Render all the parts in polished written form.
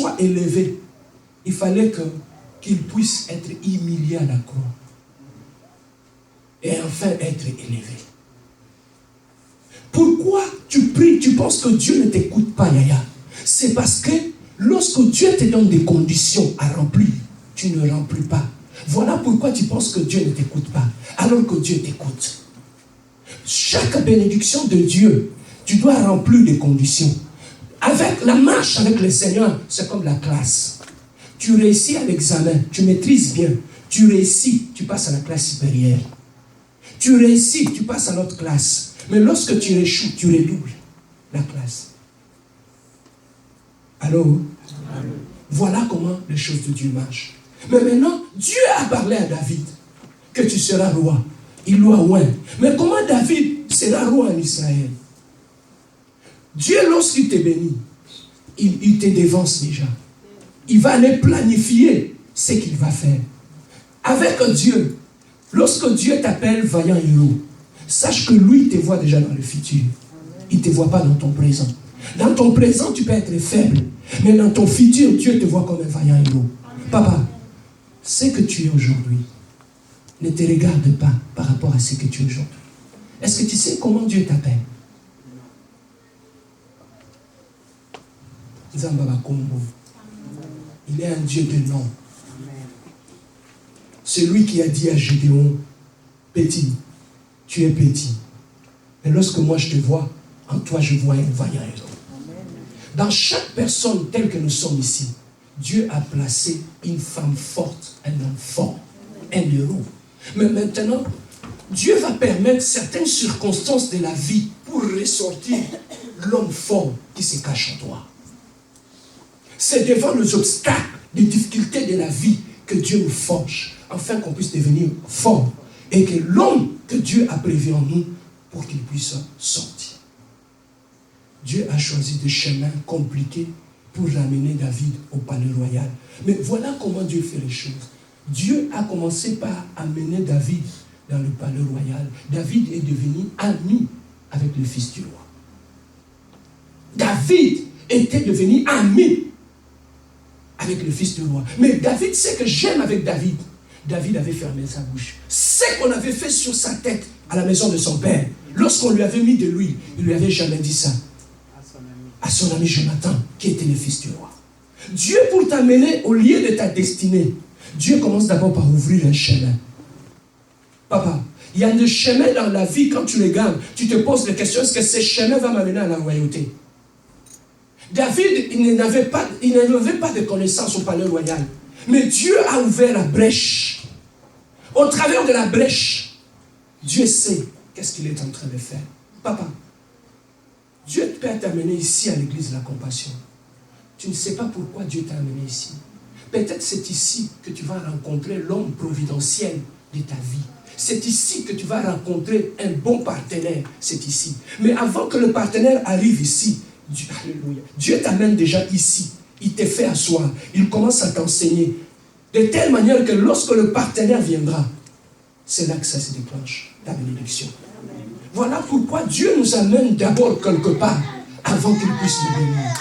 soit élevé, il fallait qu'il puisse être humilié à la croix. Et enfin être élevé. Pourquoi tu pries, tu penses que Dieu ne t'écoute pas, Yaya? C'est parce que lorsque Dieu te donne des conditions à remplir, tu ne remplis pas. Voilà pourquoi tu penses que Dieu ne t'écoute pas, alors que Dieu t'écoute. Chaque bénédiction de Dieu, tu dois remplir des conditions. Avec la marche avec le Seigneur, c'est comme la classe. Tu réussis à l'examen, tu maîtrises bien. Tu réussis, tu passes à la classe supérieure. Tu réussis, tu passes à l'autre classe. Mais lorsque tu échoues, tu redoubles la classe. Alors, voilà comment les choses de Dieu marchent. Mais maintenant, Dieu a parlé à David que tu seras roi. Il l'a oint. Mais comment David sera roi en Israël? Dieu, lorsqu'il te bénit, il te dévance déjà. Il va aller planifier ce qu'il va faire. Avec Dieu, lorsque Dieu t'appelle vaillant héros, sache que lui te voit déjà dans le futur. Il ne te voit pas dans ton présent. Dans ton présent, tu peux être faible. Mais dans ton futur, Dieu te voit comme un vaillant héros. Papa, ce que tu es aujourd'hui ne te regarde pas par rapport à ce que tu es aujourd'hui. Est-ce que tu sais comment Dieu t'appelle? Zambaba Kombo. Il est un Dieu de nom. Celui qui a dit à Gédéon, petit, tu es petit. Mais lorsque moi je te vois, en toi je vois un vaillant héros. Dans chaque personne telle que nous sommes ici, Dieu a placé une femme forte, un homme fort, un héros. Mais maintenant, Dieu va permettre certaines circonstances de la vie pour ressortir l'homme fort qui se cache en toi. C'est devant les obstacles, les difficultés de la vie que Dieu nous forge, afin qu'on puisse devenir fort et que l'homme que Dieu a prévu en nous pour qu'il puisse sortir. Dieu a choisi des chemins compliqués pour ramener David au palais royal. Mais voilà comment Dieu fait les choses. Dieu a commencé par amener David dans le palais royal. David est devenu ami avec le fils du roi. David était devenu ami avec le fils du roi. Mais David, ce que j'aime avec David, David avait fermé sa bouche. Ce qu'on avait fait sur sa tête à la maison de son père, lorsqu'on lui avait mis de l'huile, il ne lui avait jamais dit ça à son ami Jonathan, qui était le fils du roi. Dieu, pour t'amener au lieu de ta destinée, Dieu commence d'abord par ouvrir un chemin. Papa, il y a des chemins dans la vie, quand tu les gardes, tu te poses la question, est-ce que ce chemin va m'amener à la royauté? David, il n'avait pas de connaissance au palais royal. Mais Dieu a ouvert la brèche. Au travers de la brèche, Dieu sait qu'est-ce qu'il est en train de faire. Papa, Dieu peut t'amener ici à l'église de la compassion. Tu ne sais pas pourquoi Dieu t'a amené ici. Peut-être c'est ici que tu vas rencontrer l'homme providentiel de ta vie. C'est ici que tu vas rencontrer un bon partenaire. C'est ici. Mais avant que le partenaire arrive ici, Dieu t'amène déjà ici. Il te fait asseoir. Il commence à t'enseigner. De telle manière que lorsque le partenaire viendra, c'est là que ça se déclenche, la bénédiction. Voilà pourquoi Dieu nous amène d'abord quelque part avant qu'il puisse nous bénir.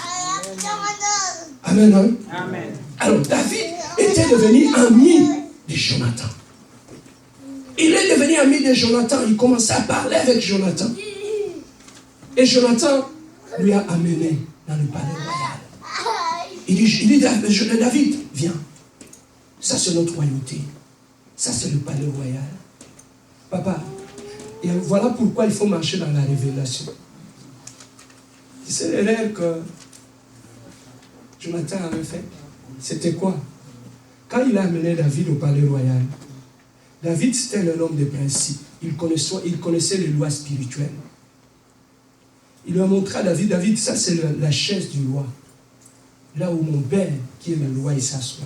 Amen, hein? Amen. Alors David était devenu ami de Jonathan. Il est devenu ami de Jonathan. Il commençait à parler avec Jonathan. Et Jonathan lui a amené dans le palais royal. Il dit David, viens. Ça c'est notre royauté. Ça c'est le palais royal. Papa, et voilà pourquoi il faut marcher dans la révélation. C'est l'erreur que Jonathan avait fait. C'était quoi? Quand il a amené David au palais royal, David c'était un homme de principe. Il connaissait les lois spirituelles. Il lui a montré à David, David, ça c'est la chaise du roi. Là où mon père, qui est le roi, il s'assoit.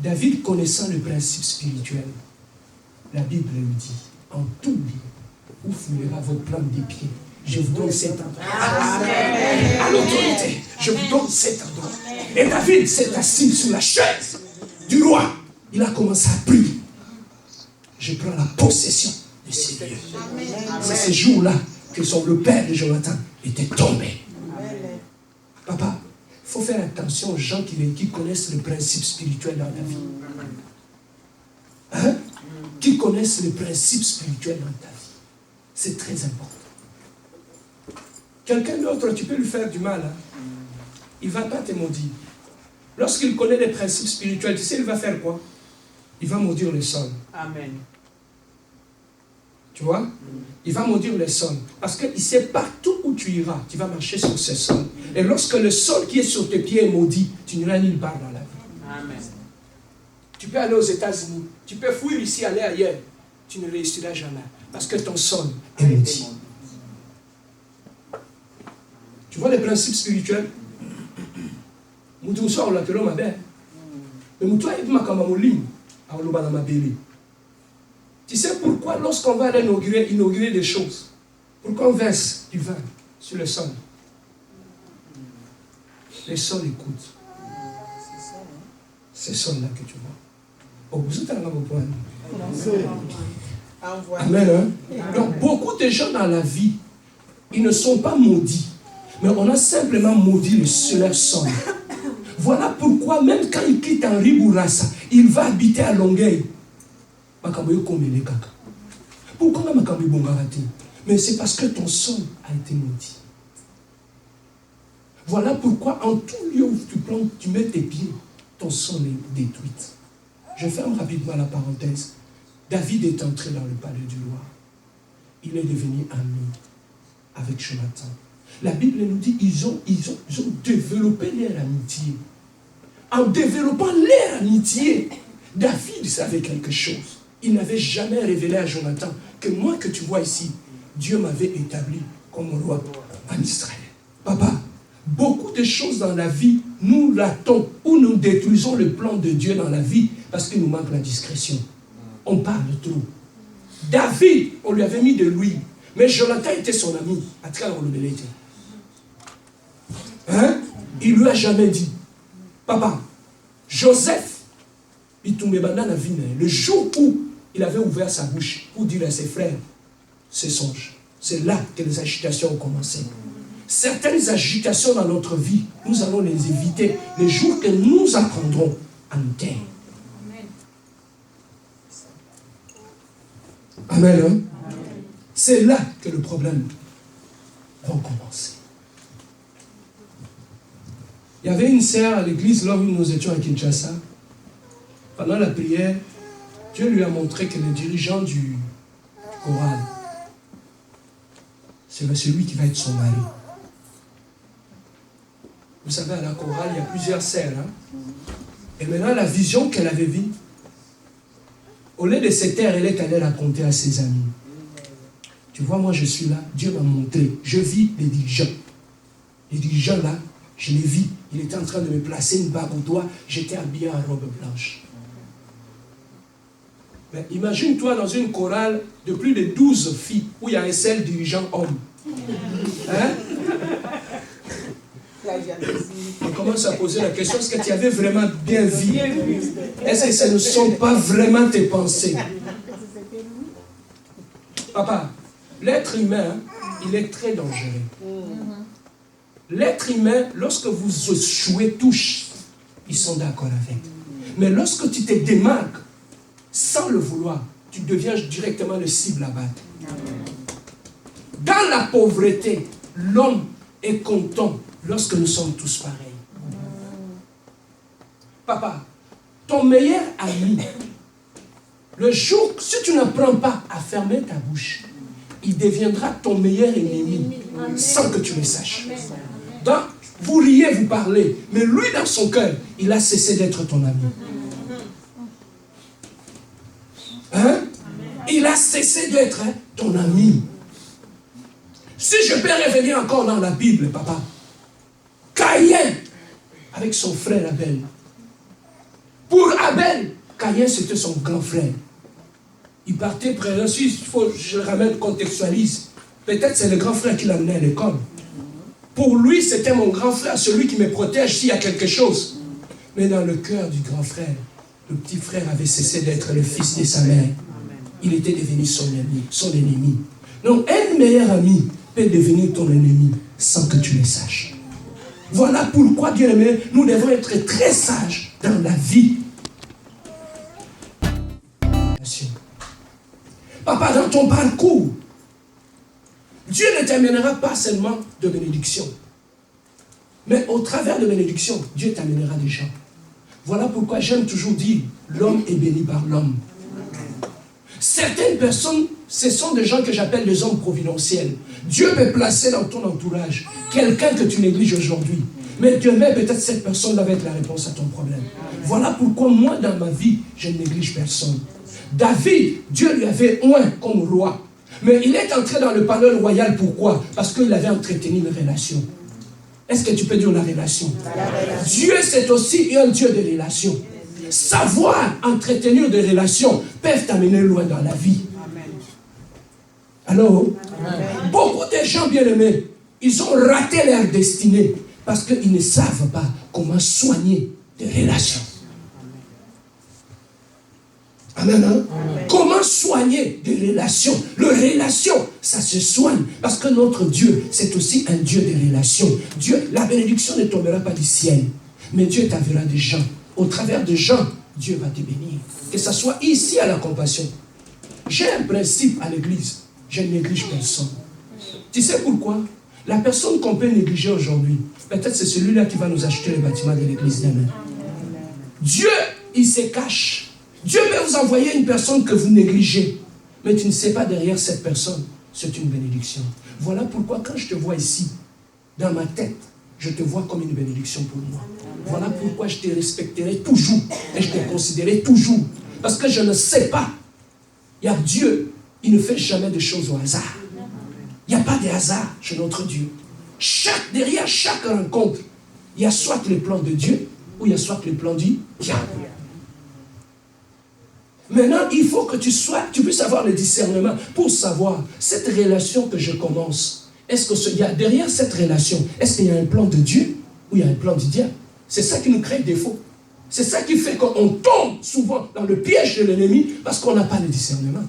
David connaissant le principe spirituel, la Bible lui dit, en tout lieu, où foulera votre plante des pieds, je vous donne cet endroit. À l'autorité, je vous donne cet endroit. Et David s'est assis sur la chaise du roi. Il a commencé à prier. Je prends la possession de ces lieux. C'est ce jour-là que le père de Jonathan était tombé. Papa, il faut faire attention aux gens qui connaissent le principe spirituel dans la vie. Hein? Qui connaissent le principe spirituel dans ta vie. C'est très important. Quelqu'un d'autre, tu peux lui faire du mal. Hein? Il ne va pas te maudire. Lorsqu'il connaît les principes spirituels, tu sais, il va faire quoi? Il va maudire le sol. Amen. Tu vois? Il va maudire le sol. Parce qu'il sait partout où tu iras, tu vas marcher sur ce sol. Et lorsque le sol qui est sur tes pieds est maudit, tu n'iras nulle part dans la vie. Amen. Tu peux aller aux États-Unis, tu peux fuir ici, aller ailleurs. Tu ne réussiras jamais. Parce que ton sol est maudit. Tu vois les principes spirituels? Tu sais pourquoi lorsqu'on va aller inaugurer des choses, pourquoi on verse du vin sur le sol? Les sols écoutent. C'est ce sol-là que tu vois. Amen. Hein? Donc beaucoup de gens dans la vie, ils ne sont pas maudits, mais on a simplement maudit leur sol. Voilà pourquoi même quand il quitte Henri Bourassa, il va habiter à Longueuil. Pourquoi mais c'est parce que ton sol a été maudit. Voilà pourquoi en tout lieu où tu plantes, tu mets tes pieds, ton sol est détruit. Je ferme rapidement la parenthèse. David est entré dans le palais du roi. Il est devenu ami avec Jonathan. La Bible nous dit qu'ils ont développé leur amitié. En développant leur amitié, David savait quelque chose. Il n'avait jamais révélé à Jonathan que moi que tu vois ici, Dieu m'avait établi comme roi en Israël. Papa, beaucoup de choses dans la vie, nous ratons ou nous détruisons le plan de Dieu dans la vie parce qu'il nous manque la discrétion. On parle trop. David, on lui avait mis de l'huile, mais Jonathan était son ami. Hein? Il lui a jamais dit, papa, Joseph, le jour où il avait ouvert sa bouche pour dire à ses frères, ses songes, c'est là que les agitations ont commencé. Certaines agitations dans notre vie, nous allons les éviter le jour que nous apprendrons à nous taire. Amen. Hein? Amen. C'est là que le problème va commencer. Il y avait une sœur à l'église là où nous étions à Kinshasa. Pendant la prière, Dieu lui a montré que le dirigeant du choral, c'est celui qui va être son mari. Vous savez, à la chorale, il y a plusieurs sœurs. Hein? Et maintenant, la vision qu'elle avait vue, au lieu de se taire, elle est allée raconter à ses amis. Tu vois, moi je suis là, Dieu m'a montré. Je vis les dirigeants. Les dirigeants là, je les vis. Il était en train de me placer une bague au doigt. J'étais habillé en robe blanche. Mais imagine-toi dans une chorale de plus de 12 filles où il y a un seul dirigeant homme. Hein? On commence à poser la question, est-ce que tu avais vraiment bien vu? Est-ce que ce ne sont pas vraiment tes pensées? Papa, l'être humain, il est très dangereux. L'être humain, lorsque vous échouez, touche, ils sont d'accord avec. Mais lorsque tu te démarques, sans le vouloir, tu deviens directement le cible à battre. Dans la pauvreté, l'homme est content lorsque nous sommes tous pareils. Papa, ton meilleur ami, le jour, si tu n'apprends pas à fermer ta bouche, il deviendra ton meilleur ennemi sans que tu le saches. Donc, vous riez, vous parlez, mais lui, dans son cœur, il a cessé d'être ton ami. Hein? Il a cessé d'être ton ami. Si je peux revenir encore dans la Bible, papa, Caïn, avec son frère Abel. Pour Abel, Caïn c'était son grand frère. Il partait près, si je le ramène, contextualise. Peut-être c'est le grand frère qui l'a amené à l'école. Pour lui, c'était mon grand frère, celui qui me protège s'il y a quelque chose. Mais dans le cœur du grand frère, le petit frère avait cessé d'être le fils de sa mère. Il était devenu son ennemi. Donc, un meilleur ami peut devenir ton ennemi sans que tu le saches. Voilà pourquoi, bien-aimés, nous devons être très sages dans la vie. Papa, dans ton parcours, Dieu ne t'amènera pas seulement de bénédiction. Mais au travers de bénédiction, Dieu t'amènera des gens. Voilà pourquoi j'aime toujours dire, l'homme est béni par l'homme. Certaines personnes, ce sont des gens que j'appelle des hommes providentiels. Dieu peut placer dans ton entourage quelqu'un que tu négliges aujourd'hui. Mais demain, peut-être cette personne va être la réponse à ton problème. Voilà pourquoi moi, dans ma vie, je ne néglige personne. David, Dieu lui avait oint comme roi. Mais il est entré dans le palais royal, pourquoi? Parce qu'il avait entretenu une relation. Est-ce que tu peux dire la relation? Dieu, c'est aussi un Dieu de relation. Savoir entretenir des relations peuvent t'amener loin dans la vie. Alors, beaucoup de gens bien-aimés, ils ont raté leur destinée parce qu'ils ne savent pas comment soigner des relations. Amen, hein? Amen. Comment soigner des relations? Les relations, ça se soigne. Parce que notre Dieu, c'est aussi un Dieu de relations. Dieu, la bénédiction ne tombera pas du ciel. Mais Dieu t'enverra des gens. Au travers des gens, Dieu va te bénir. Que ce soit ici à la compassion. J'ai un principe à l'église. Je ne néglige personne. Tu sais pourquoi? La personne qu'on peut négliger aujourd'hui, peut-être c'est celui-là qui va nous acheter le bâtiment de l'église demain. Dieu, il se cache. Dieu peut vous envoyer une personne que vous négligez. Mais tu ne sais pas derrière cette personne, c'est une bénédiction. Voilà pourquoi quand je te vois ici, dans ma tête, je te vois comme une bénédiction pour moi. Voilà pourquoi je te respecterai toujours et je te considérerai toujours. Parce que je ne sais pas. Il y a Dieu, il ne fait jamais de choses au hasard. Il n'y a pas de hasard chez notre Dieu. Derrière chaque rencontre, il y a soit le plan de Dieu ou il y a soit le plan du diable. Maintenant, il faut que tu puisses avoir le discernement pour savoir cette relation que je commence. Est-ce qu'il y a derrière cette relation, est-ce qu'il y a un plan de Dieu ou il y a un plan du diable? C'est ça qui nous crée défaut. C'est ça qui fait qu'on tombe souvent dans le piège de l'ennemi parce qu'on n'a pas le discernement.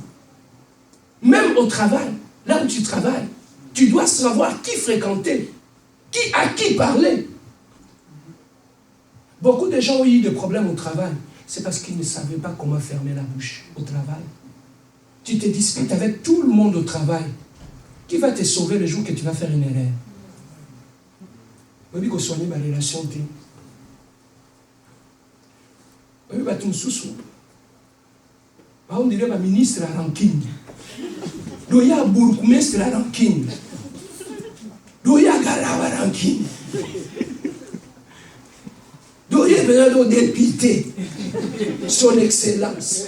Même au travail, là où tu travailles, tu dois savoir qui fréquenter, à qui parler. Beaucoup de gens ont eu des problèmes au travail. C'est parce qu'ils ne savaient pas comment fermer la bouche au travail. Tu te disputes avec tout le monde au travail. Qui va te sauver le jour que tu vas faire une erreur? Oui, qu'on soigne ma relation. Oui, tu me sous. On dirait ma ministre à ranking. Doya bourgmestre à ranking. Doya garava ranking. Doya venado député. Son excellence.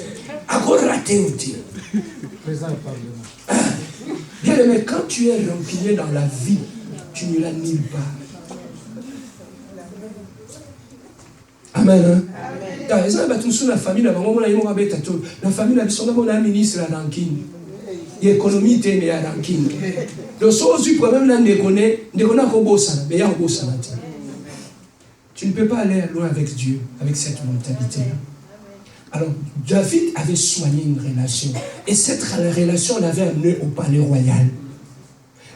Encore raté aussi. Bien aimé, quand tu es rancunier dans la vie, tu n'iras nulle part. Amen. Hein? La famille, la famille, la ministre à ranking. L'économie était à ranking. Le soir, du problème, là, tu ne peux pas aller loin avec Dieu, avec cette mentalité. Alors, David avait soigné une relation. Et cette relation l'avait amené au palais royal.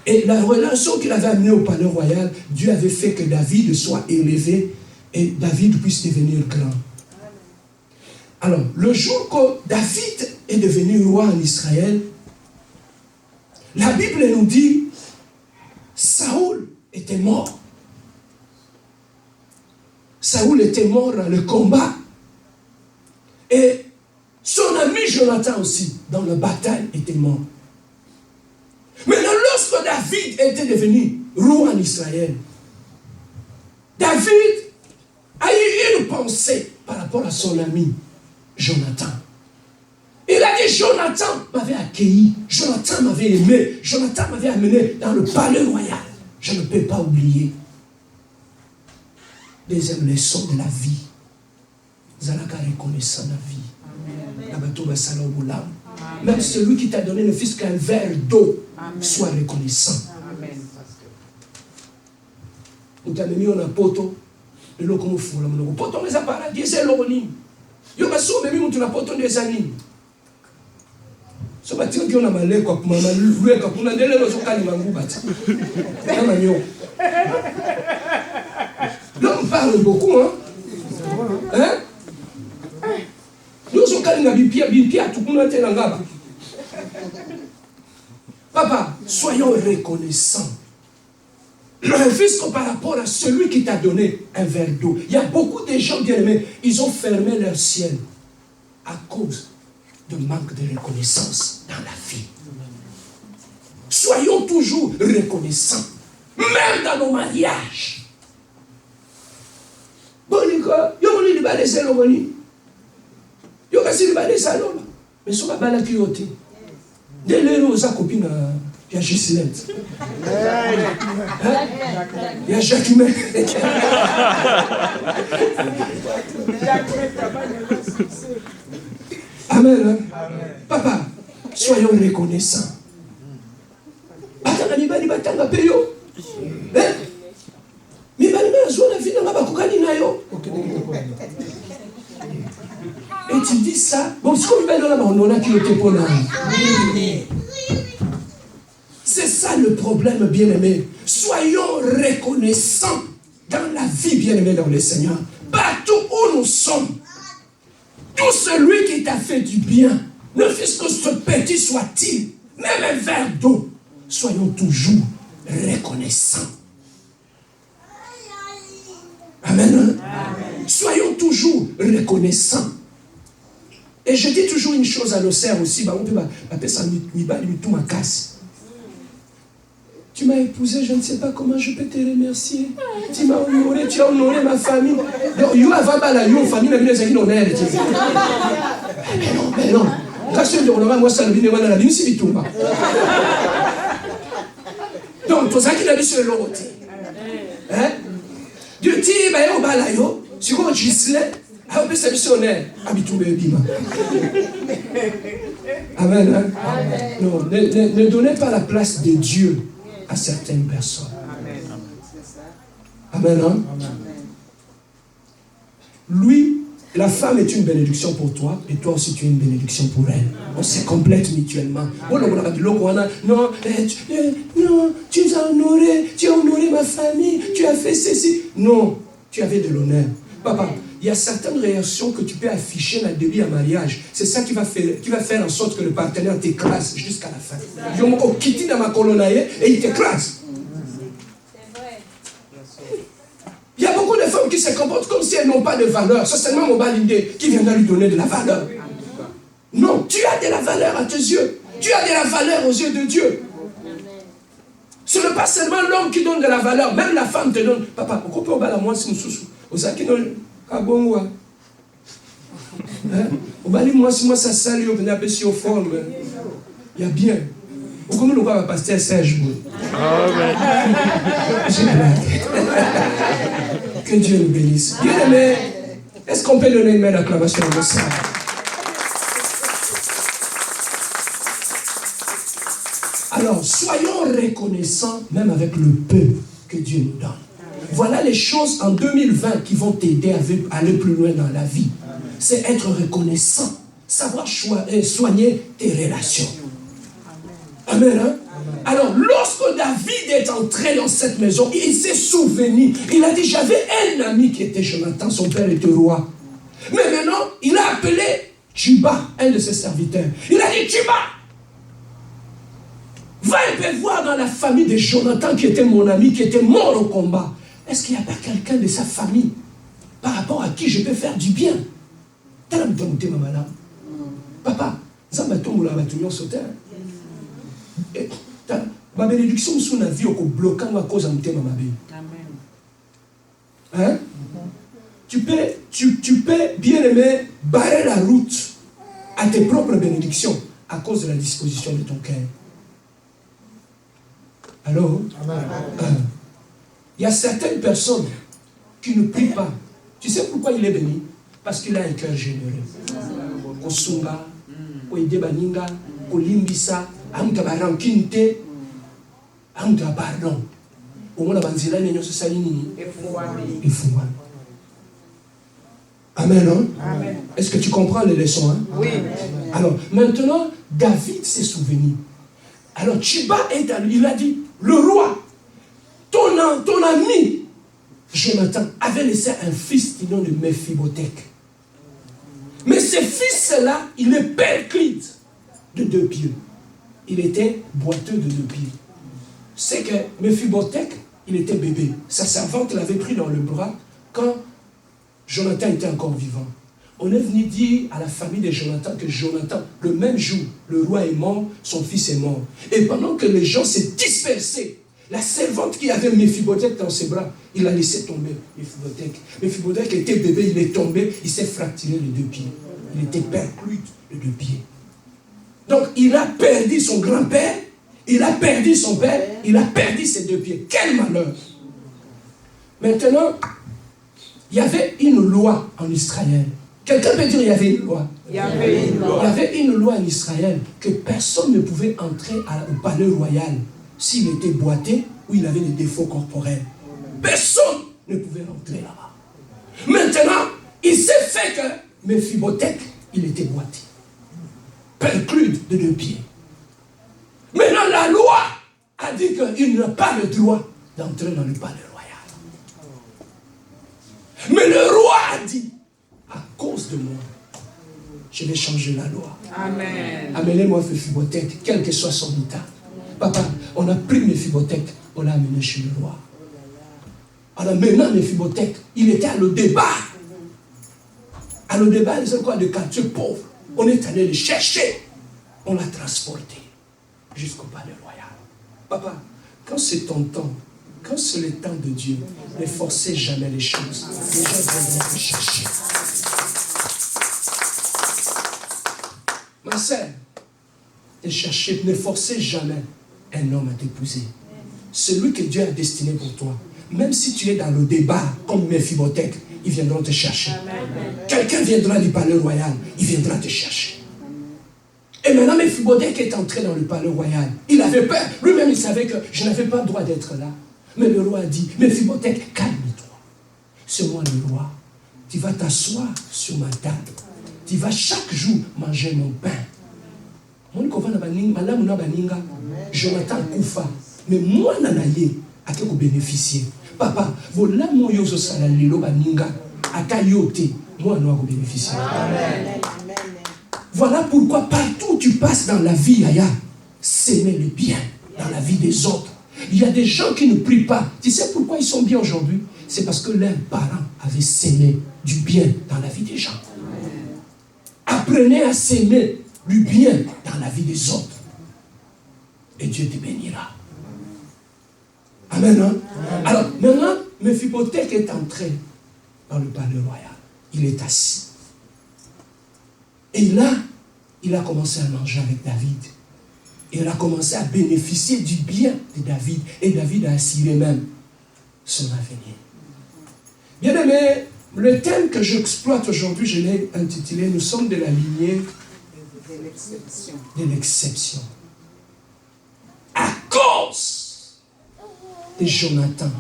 Et la relation qu'il avait amenée au palais royal, Dieu avait fait que David soit élevé et David puisse devenir grand. Alors, le jour que David est devenu roi en Israël, la Bible nous dit, Saoul était mort. Saoul était mort dans le combat. Et son ami Jonathan aussi, dans la bataille, était mort. Maintenant, lorsque David était devenu roi en Israël, David a eu une pensée par rapport à son ami Jonathan. Il a dit, Jonathan m'avait accueilli, Jonathan m'avait aimé, Jonathan m'avait amené dans le palais royal. Je ne peux pas oublier. Deuxième leçon de la vie. Zalaka reconnaissant la vie. Même celui qui t'a donné le fils qu'un verre d'eau, soit reconnaissant. Nous t'avons mis en poto, le lot comme fou, le poto les appareils, diesel l'ornim. Yo va sauver même tu la poto des animes. So ba tingi on a malé quoi pour maman louer quoi pour n'aller le so kali mangu bati. parle beaucoup, hein? Hein? Nous sommes Papa, soyons reconnaissants. Puisque par rapport à celui qui t'a donné un verre d'eau, il y a beaucoup de gens bien-aimés, ils ont fermé leur ciel à cause de manque de reconnaissance dans la vie. Soyons toujours reconnaissants, même dans nos mariages. Mais sur la balade qui ôte, dès l'heure aux copines, il y a Giselette. Il y a Jacquemin. Amen. Papa, soyons reconnaissants. Et tu dis ça, bon, c'est ça le problème, bien-aimé. Soyons reconnaissants dans la vie, bien-aimé, dans le Seigneur. Partout où nous sommes, tout celui qui t'a fait du bien, ne fût-ce que ce petit soit-il, même un verre d'eau, soyons toujours reconnaissants. Amen. Amen. Soyons toujours reconnaissants. Et je dis toujours une chose à nos sœurs aussi, on peut appeler ça ma casse. Tu m'as épousé, je ne sais pas comment je peux te remercier. Tu m'as honoré, tu as honoré ma famille. Donc, you have a your famille, mais non. Mais non. Quand je dis moi, ça ne vient pas dans la vie, c'est Bitumba. Donc, tout ça qui n'a vu sur le logoté. Hein? Dieu dit, au balayo, si vous gisez, à peu près missionnaire, à Bitumba Bima. Amen. Hein? Non, ne donnez pas la place de Dieu à certaines personnes. Amen. Hein? Lui, la femme est une bénédiction pour toi et toi aussi tu es une bénédiction pour elle. On se complète mutuellement. Non, tu as honoré ma famille, tu as fait ceci. Non, tu avais de l'honneur. Papa, il y a certaines réactions que tu peux afficher dans le début à mariage. C'est ça qui va faire en sorte que le partenaire t'écrase jusqu'à la fin. Je vais quitter dans ma colonne et il t'écrase. Il y a beaucoup de femmes qui se comportent comme si elles n'ont pas de valeur. C'est seulement mon balindé qui viendra lui donner de la valeur. Non, tu as de la valeur à tes yeux. Tu as de la valeur aux yeux de Dieu. Ce n'est pas seulement l'homme qui donne de la valeur. Même la femme te donne. Papa, pourquoi on peut la moi si nous sous Osaki non kabongwa. On va dire moi si moi ça sale on venait appeler au forme. Il y a bien. Comment nous va passer Serge? Amen. Que Dieu nous bénisse. Bien aimé, est-ce qu'on peut donner une main d'acclamation à ça? Alors, soyons reconnaissants même avec le peu que Dieu nous donne. Voilà les choses en 2020 qui vont t'aider à aller plus loin dans la vie. C'est être reconnaissant, savoir soigner tes relations. Amen. Hein? Alors, lorsque David est entré dans cette maison, il s'est souvenu. Il a dit, j'avais un ami qui était Jonathan, son père était roi. Mais maintenant, il a appelé Tchuba, un de ses serviteurs. Il a dit, Tchuba, va un peu voir dans la famille de Jonathan, qui était mon ami, qui était mort au combat. Est-ce qu'il n'y a pas quelqu'un de sa famille par rapport à qui je peux faire du bien? Papa, ça m'a tombé là, tu m'as sauté. Ma bénédiction sous la vie au bloquant à cause de thème ma vie. Hein? Tu peux bien aimer barrer la route à tes propres bénédictions à cause de la disposition de ton cœur. Alors, il y a certaines personnes qui ne prient pas. Tu sais pourquoi il est béni? Parce qu'il a un cœur généreux. Kosunga, Koidebaninga, Kolimbisa, Amka rankinte, Amka pardon. Au moins la banzila n'est pas salini. Amen, hein? Amen. Est-ce que tu comprends les leçons? Hein? Oui. Alors, maintenant, David s'est souvenu. Alors, Tchuba est allé, il a dit, le roi, ton ami, Jonathan avait laissé un fils du nom de Mephibosheth. Mais ce fils-là, il est perclite de 2 pieds. Il était boiteux de 2 pieds. C'est que Mephibosheth, il était bébé. Sa servante l'avait pris dans le bras quand Jonathan était encore vivant. On est venu dire à la famille de Jonathan que Jonathan, le même jour, le roi est mort, son fils est mort. Et pendant que les gens s'est dispersés, la servante qui avait Mephibosheth dans ses bras, il a laissé tomber Mephibosheth. Mephibosheth était bébé, il est tombé, il s'est fracturé les 2 pieds. Il était perclute les 2 pieds. Donc il a perdu son grand-père, il a perdu son père, il a perdu ses 2 pieds. Quel malheur! Maintenant, il y avait une loi en Israël. Quelqu'un peut dire qu'il y avait une loi. Il y avait une loi. Il y avait une loi en Israël que personne ne pouvait entrer au palais royal s'il était boité ou il avait des défauts corporels. Personne ne pouvait rentrer là-bas. Maintenant, il s'est fait que Mephibosheth, il était boité. Perclute de 2 pieds. Maintenant, la loi a dit qu'il n'a pas le droit d'entrer dans le palais royal. Mais le roi a dit, à cause de moi, je vais changer la loi. Amen. Amenez-moi Mephibosheth, quel que soit son état. Papa, on a pris Mephibosheth, on l'a amené chez le roi. Alors maintenant, Mephibosheth, il était à le débat. À le débat, ils ont quoi de quartier pauvre. On est allé le chercher. On l'a transporté jusqu'au palais royal. Papa, quand c'est ton temps, quand c'est le temps de Dieu, ne forcez jamais les choses. Les gens viendront te chercher. Ma sœur, ne forcez jamais un homme à t'épouser. Celui que Dieu a destiné pour toi, même si tu es dans le débat comme Mephibosheth, ils viendront te chercher. Quelqu'un viendra du palais royal, il viendra te chercher. Et maintenant, Mephibosheth est entré dans le palais royal. Il avait peur. Lui-même, il savait que je n'avais pas le droit d'être là. Mais le roi a dit, Mephibosheth, calme-toi. C'est moi le roi. Tu vas t'asseoir sur ma table. Tu vas chaque jour manger mon pain. Jonathan Koufa. Mais moi, nanaye, à qui vous bénéficiez. Papa, voilà mon yoso salalilo baninga. À tayote, moi, nous vous bénéficier. Voilà pourquoi partout où tu passes dans la vie, Aya, s'aimer le bien dans la vie des autres. Il y a des gens qui ne prient pas. Tu sais pourquoi ils sont bien aujourd'hui? C'est parce que leurs parents avaient s'aimé du bien dans la vie des gens. Apprenez à s'aimer du bien dans la vie des autres. Et Dieu te bénira. Amen. Hein? Alors, maintenant, Mephibosheth est entré dans le palais royal. Il est assis. Et là, il a commencé à manger avec David. Et il a commencé à bénéficier du bien de David. Et David a assuré même son avenir. Bien aimé, le thème que j'exploite aujourd'hui, je l'ai intitulé « Nous sommes de la lignée de l'exception ». À cause de Jonathan,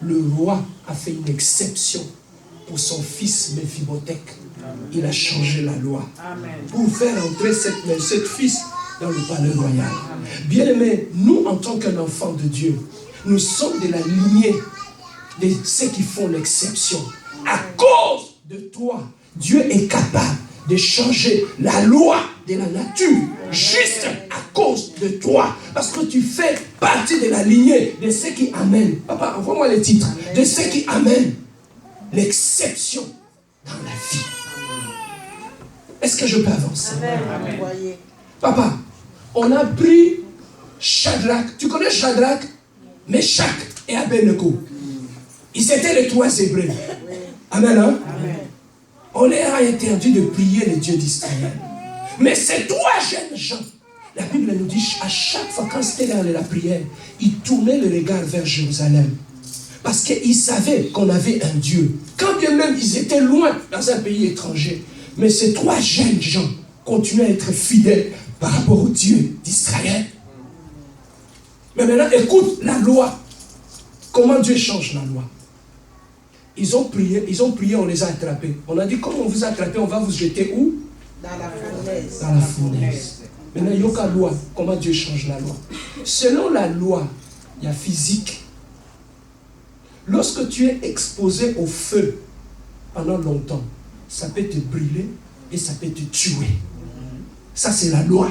le roi a fait une exception pour son fils Mephibosheth. Il a changé la loi pour faire entrer cette fils dans le palais royal. Bien aimé, nous en tant qu'un enfant de Dieu, nous sommes de la lignée de ceux qui font l'exception. À cause de toi, Dieu est capable de changer la loi de la nature juste à cause de toi. Parce que tu fais partie de la lignée de ceux qui amènent. Papa, envoie-moi les titres. De ceux qui amènent l'exception dans la vie. Est-ce que je peux avancer? Amen. Papa, on a pris Shadrach. Tu connais Shadrach? Meshach et Abednego. Ils étaient les 3 Hébreux. Amen, hein? Amen. On leur a interdit de prier les dieux d'Israël. Mais ces 3 jeunes gens, la Bible nous dit, à chaque fois quand c'était dans la prière, ils tournaient le regard vers Jérusalem. Parce qu'ils savaient qu'on avait un Dieu. Quand bien même ils étaient loin dans un pays étranger. Mais ces 3 jeunes gens continuaient à être fidèles par rapport au Dieu d'Israël. Mais maintenant, écoute la loi. Comment Dieu change la loi? Ils ont prié, on les a attrapés. On a dit, comme on vous a attrapé, on va vous jeter où? Dans la fournaise. Dans la fournaise. Maintenant, il y a aucune loi. Comment Dieu change la loi? Selon la loi, il y a physique. Lorsque tu es exposé au feu pendant longtemps, ça peut te brûler et ça peut te tuer. Ça, c'est la loi.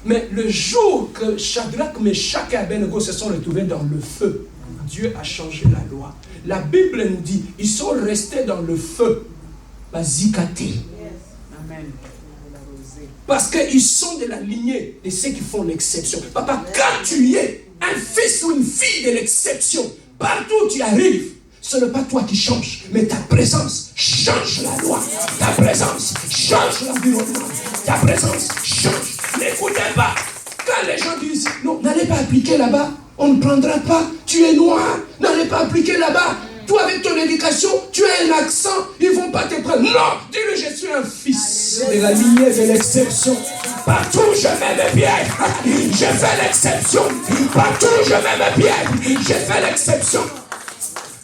Mais le jour que Shadrach, Meshach et Abednego se sont retrouvés dans le feu, Dieu a changé la loi. La Bible nous dit, ils sont restés dans le feu. Bazikati. Amen. Parce qu'ils sont de la lignée de ceux qui font l'exception. Papa, quand tu es un fils ou une fille de l'exception, partout où tu arrives, ce n'est pas toi qui changes, mais ta présence change la loi. Ta présence change l'environnement. Ta présence change. N'écoutez pas. Quand les gens disent, non, n'allez pas appliquer là-bas, on ne prendra pas, tu es noir, n'allez pas appliquer là-bas. Toi, avec ton éducation, tu as un accent, ils ne vont pas te prendre. Non, dis-le, je suis un fils de la lignée de l'exception. Partout où je mets mes pieds, je fais l'exception. Partout où je mets mes pieds, je fais l'exception.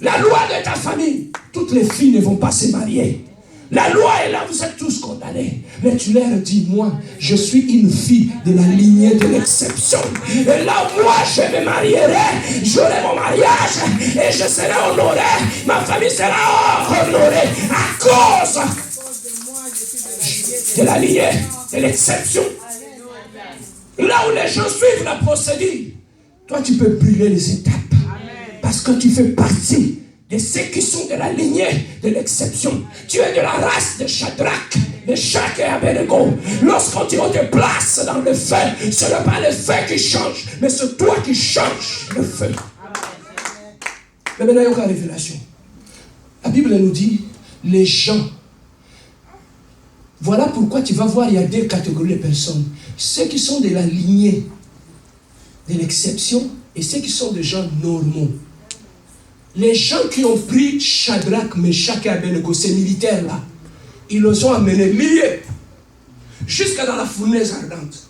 La loi de ta famille, toutes les filles ne vont pas se marier. La loi est là, vous êtes tous condamnés. Mais tu leur dis, moi, je suis une fille de la lignée de l'exception. Et là, moi, je me marierai, j'aurai mon mariage, et je serai honoré. Ma famille sera honorée à cause de la lignée de l'exception. Là où les gens suivent la procédure, toi, tu peux brûler les étapes. Parce que tu fais partie de ceux qui sont de la lignée de l'exception. Tu es de la race de Shadrach, Meshach et Abednego. Lorsqu'on te place dans le feu, ce n'est pas le feu qui change, mais c'est toi qui changes le feu. Mais maintenant, il y a une révélation. La Bible nous dit, les gens. Voilà pourquoi tu vas voir, il y a deux catégories de personnes. Ceux qui sont de la lignée de l'exception et ceux qui sont des gens normaux. Les gens qui ont pris Shadrach, Meshach et Abednego, ces militaires-là, ils les ont amenés liés jusqu'à dans la fournaise ardente.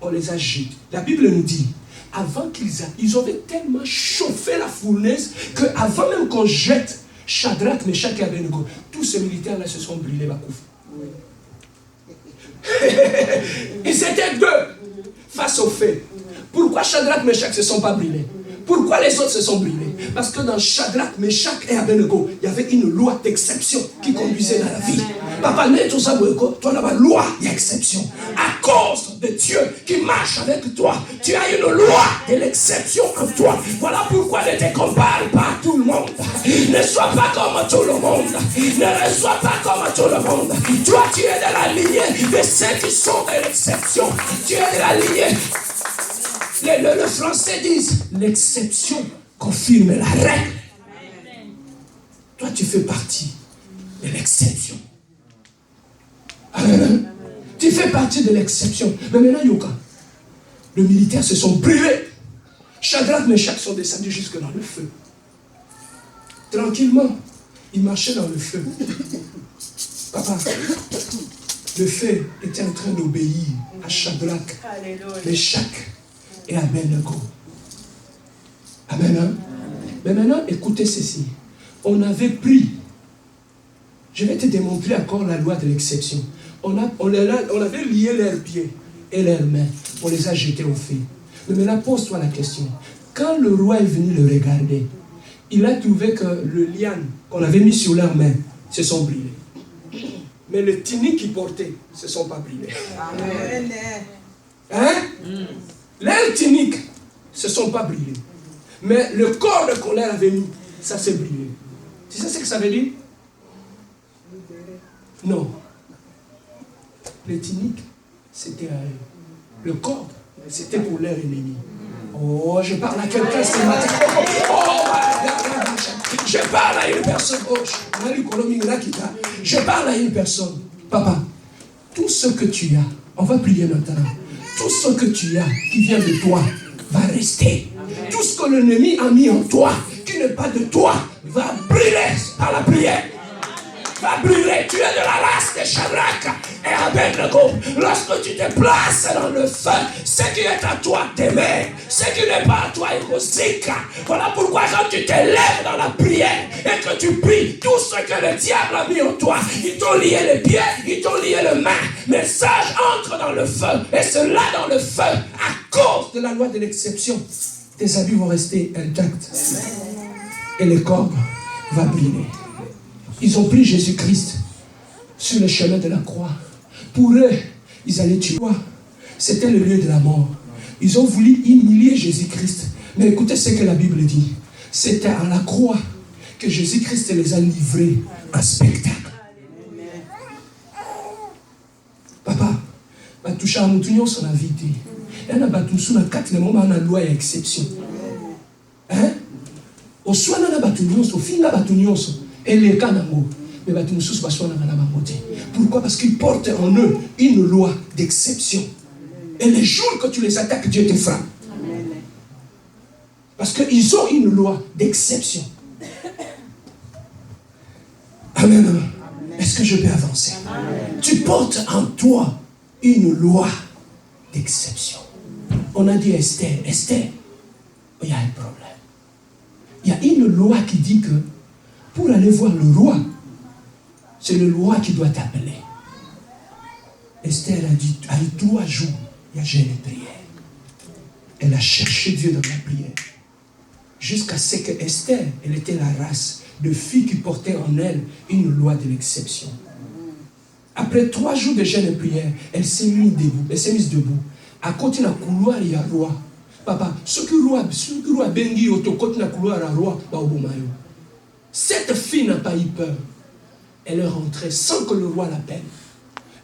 On les a jetés. La Bible nous dit, avant ils avaient tellement chauffé la fournaise qu'avant même qu'on jette Shadrach, Meshach et Abednego, tous ces militaires-là se sont brûlés. Ils étaient deux face au feu. Pourquoi Shadrach, Meshach ne se sont pas brûlés? Pourquoi les autres se sont brûlés? Parce que dans Shadrach, Meshach et Abednego, il y avait une loi d'exception qui conduisait dans la vie. Papa, toi, tu as une loi d'exception. À cause de Dieu qui marche avec toi, tu as une loi de l'exception en toi. Voilà pourquoi ne te compare pas à tout le monde. Ne sois pas comme tout le monde. Ne sois pas comme tout le monde. Toi, tu es de la lignée de ceux qui sont de l'exception. Tu es de la lignée. Le français dit, l'exception confirme la règle. Toi, tu fais partie de l'exception. Amen. Tu fais partie de l'exception. Mais maintenant, Yoka, les militaires se sont brûlés. Shadrach, Meshach sont descendus jusque dans le feu. Tranquillement, ils marchaient dans le feu. Papa, le feu était en train d'obéir à Shadrach, Meshach et Abednego. Amen. Hein? Mais maintenant, écoutez ceci. On avait pris, je vais te démontrer encore la loi de l'exception. On avait lié leurs pieds et leurs mains. On les a jetés au feu. Mais maintenant, pose-toi la question. Quand le roi est venu le regarder, il a trouvé que le liane qu'on avait mis sur leurs mains se sont brûlés. Mais les tuniques qu'ils portaient ne se sont pas brûlés. Amen. Hein? Leurs tuniques ne se sont pas brûlées. Mais le corps de colère avait mis, ça s'est brûlé. Tu sais ce que ça veut dire? Non. Les tuniques, c'était à eux. Le corps, c'était pour leur ennemi. Oh, je parle à quelqu'un ce matin. Je parle à une personne. Je parle à une personne. Papa, tout ce que tu as, on va prier maintenant. Tout ce que tu as qui vient de toi va rester. Amen. Tout ce que l'ennemi a mis en toi qui n'est pas de toi va brûler par la prière. Va brûler. Tu es de la race de Shadrach et Abednego. Lorsque tu te places dans le feu, ce qui est à toi t'aimer, ce qui n'est pas à toi est musique. Voilà pourquoi quand tu te lèves dans la prière et que tu pries, tout ce que le diable a mis en toi, ils t'ont lié les pieds, ils t'ont lié les mains. Message entre dans le feu. Et cela dans le feu, à cause de la loi de l'exception, tes habits vont rester intacts. et les cordes vont brûler. Ils ont pris Jésus-Christ sur le chemin de la croix. Pour eux, ils allaient tuer. C'était le lieu de la mort. Ils ont voulu humilier Jésus-Christ. Mais écoutez ce que la Bible dit. C'était à la croix que Jésus-Christ les a livrés en spectacle. Papa, toucher à mon tunion son invité. Il y a un quatre moments dans la loi et exception. Hein? Au soir, il y a un tunion, au fin, il y a un tunion. Et les canangos. Mais pourquoi? Parce qu'ils portent en eux une loi d'exception. Et les jours que tu les attaques, Dieu te frappe. Parce qu'ils ont une loi d'exception. Amen. Amen. Est-ce que je peux avancer? Amen. Tu portes en toi une loi d'exception. On a dit Esther, il y a un problème. Il y a une loi qui dit que pour aller voir le roi, c'est le roi qui doit t'appeler. Esther a dit, à 3 jours, il y a jeûne et prière. Elle a cherché Dieu dans la prière. Jusqu'à ce que Esther, elle était la race de filles qui portaient en elle une loi de l'exception. Après 3 jours de jeûne et prière, elle s'est mise debout. À côté de la couloir, il y a le roi. Papa, ce que le roi bengi au côté de la couloir, il y a le roi. Cette fille n'a pas eu peur. Elle est rentrée sans que le roi l'appelle.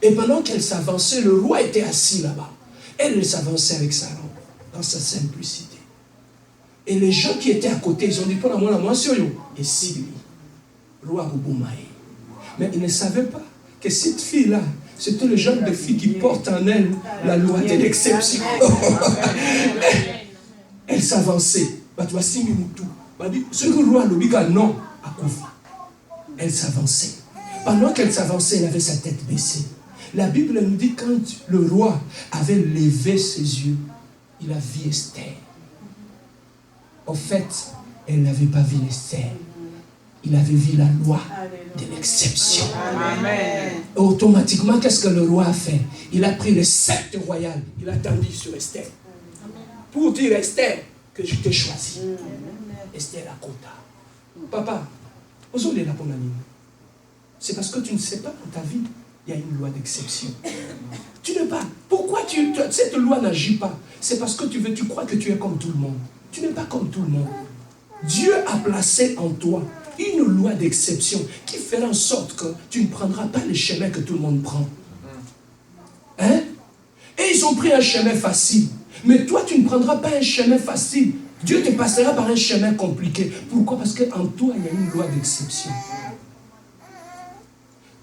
Et pendant qu'elle s'avançait, le roi était assis là-bas. Elle s'avançait avec sa robe, dans sa simplicité. Et les gens qui étaient à côté, ils ont dit, pour moi, et si lui, roi Boumaï. Mais ils ne savaient pas que cette fille-là, c'était le genre de fille qui porte en elle la loi de l'exception. Elle s'avançait. Ce que le roi l'a dit, non, à Kofi. Elle s'avançait. Pendant qu'elle s'avançait, elle avait sa tête baissée. La Bible nous dit quand le roi avait levé ses yeux, il a vu Esther. En fait, elle n'avait pas vu Esther. Il avait vu la loi de l'exception. Amen. Automatiquement, qu'est-ce que le roi a fait? Il a pris le sceptre royal, il a tendu sur Esther. Pour dire Esther que je t'ai choisi. Esther a Kota. Papa, aujourd'hui là pour la ligne. C'est parce que tu ne sais pas dans ta vie, il y a une loi d'exception. Tu n'es pas. Pourquoi cette loi n'agit pas? C'est parce que tu crois que tu es comme tout le monde. Tu n'es pas comme tout le monde. Dieu a placé en toi une loi d'exception qui fera en sorte que tu ne prendras pas le chemin que tout le monde prend. Hein? Et ils ont pris un chemin facile. Mais toi, tu ne prendras pas un chemin facile. Dieu te passera par un chemin compliqué. Pourquoi? Parce qu'en toi, il y a une loi d'exception.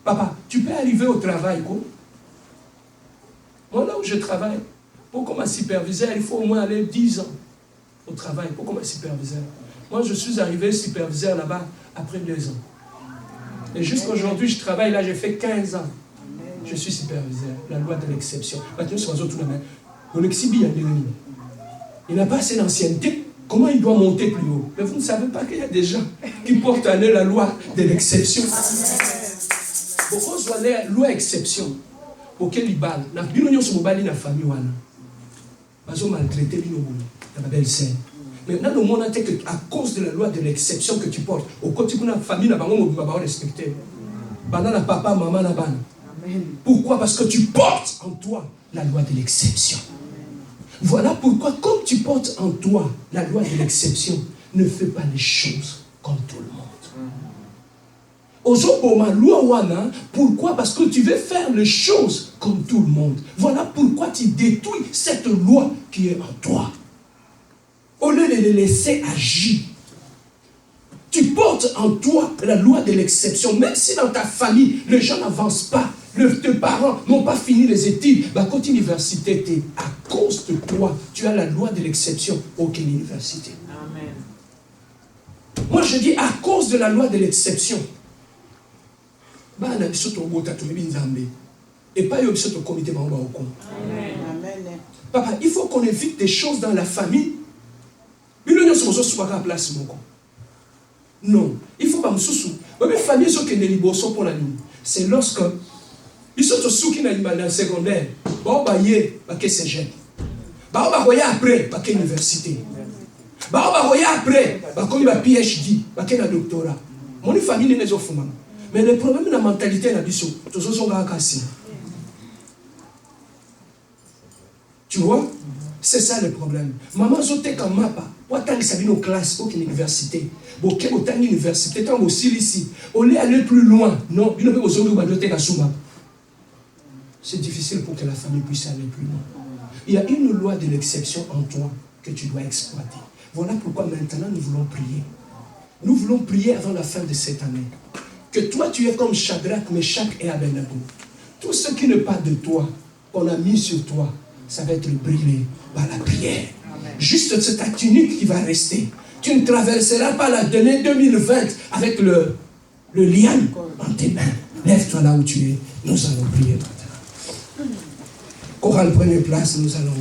Papa, tu peux arriver au travail, quoi? Moi, là où je travaille, pour comme un superviseur, il faut au moins aller 10 ans au travail, pour comme un superviseur. Moi, je suis arrivé superviseur là-bas après 2 ans. Et jusqu'à aujourd'hui, je travaille là, j'ai fait 15 ans. Je suis superviseur, la loi de l'exception. Il n'a pas assez d'ancienneté. Comment il doit monter plus haut? Mais vous ne savez pas qu'il y a des gens qui portent en eux la loi de l'exception. Pourquoi soit la loi d'exception? Pour quel libal? Na bino sur mobile na famille wana. Bazo maltraité bino bolo. Ta belle-sœur. Maintenant, le monde a été que à cause de la loi de l'exception que tu portes, au côté de la famille, on va respecter. Pendant la papa, maman, la banne. Pourquoi? Parce que tu portes en toi la loi de l'exception. Voilà pourquoi, comme tu portes en toi la loi de l'exception, ne fais pas les choses comme tout le monde. Pourquoi? Parce que tu veux faire les choses comme tout le monde. Voilà pourquoi tu détruis cette loi qui est en toi. Au lieu de les laisser agir, tu portes en toi la loi de l'exception. Même si dans ta famille, les gens n'avancent pas, tes parents n'ont pas fini les études, quand l'université t'es à cause de toi, tu as la loi de l'exception. Aucune université. Amen. Moi je dis à cause de la loi de l'exception. Et pas au comité. Papa, il faut qu'on évite des choses dans la famille. Non, il faut pas me sous. Mais famille sont qui sont pour la ligne. C'est lorsque ils sont sous qui n'a secondaire. Bon bah y est, bah que c'est jeune. Bah on va voyer après, bah que université. Après, comme il a PhD, il a un doctorat. Mon famille n'est pas fumée. Mais le problème de la mentalité, tu vois, c'est ça le problème. Maman, je t'ai comme mapa. Pourtant, ça vient aux classes, aux universités. Bon, autant d'universités, tant aussi ici. On est aller plus loin. Non, il ne peut pas c'est difficile pour que la famille puisse aller plus loin. Il y a une loi de l'exception en toi que tu dois exploiter. Voilà pourquoi maintenant nous voulons prier. Nous voulons prier avant la fin de cette année. Que toi tu es comme Shadrach, Meshach et Abednego. Tout ce qui n'est pas de toi, qu'on a mis sur toi, ça va être brûlé par la prière. Amen. Juste c'est ta tunique qui va rester. Tu ne traverseras pas l'année 2020 avec le lian en tes mains. Lève-toi là où tu es. Nous allons prier maintenant. Chorale, prenez place, nous allons